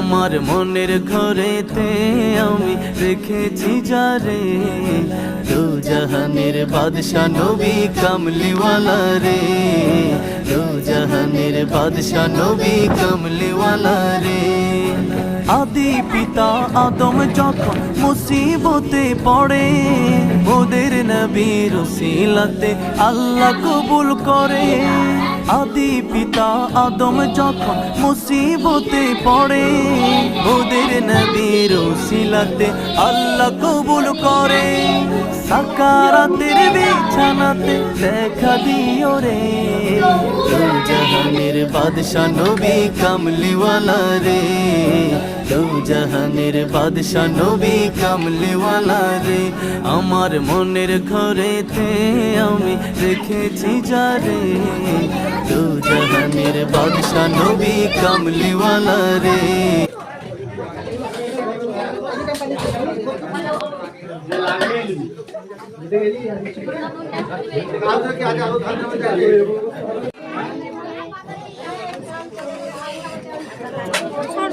আমার মনের ঘরেতে আমি রেখেছি যারে, দু জাহানের বাদশা নবী কামলিওয়ালা রে, দু জাহানের বাদশা নবী কামলিওয়ালা রে। আদি পিতা আদম যখন মুসিবতে পড়ে, ওদের নবীর উসিলাতে আল্লাহ কবুল করে। আদি পিতা আদম যখন মুসিবতে পড়ে, ওদের নবীর উসিলাতে আল্লাহ কবুল করে। সাকারাতের বিছানাতে দেখা দিও রে, দু জাহানের বাদশা নবী কামলিওয়ালা রে, দু জাহানের বাদশা নবী কামলিওয়ালা রে। আমার মনের ঘরেতে আমি রেখেছি যারে, দু জাহানের বাদশা নবী কামলিওয়ালা রে। সর